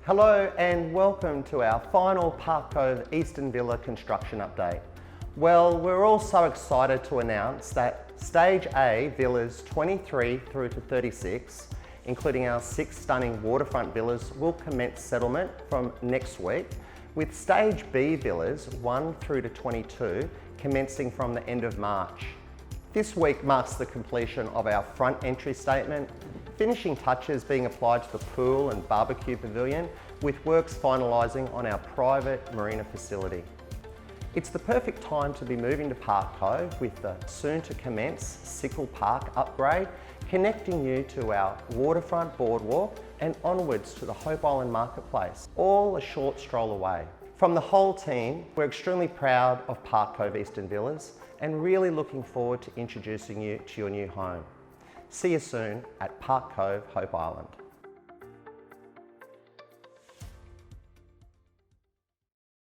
Hello and welcome to our final Park Cove Eastern Villa construction update. Well, we're all so excited to announce that Stage A villas 23 through to 36, including our 6 stunning waterfront villas, will commence settlement from next week, with Stage B villas 1 through to 22 commencing from the end of March. This week marks the completion of our front entry statement, finishing touches being applied to the pool and barbecue pavilion, with works finalising on our private marina facility. It's the perfect time to be moving to Park Cove with the soon to commence Sickle Park upgrade, connecting you to our waterfront boardwalk and onwards to the Hope Island Marketplace, all a short stroll away. From the whole team, we're extremely proud of Park Cove Eastern Villas and really looking forward to introducing you to your new home. See you soon at Park Cove, Hope Island.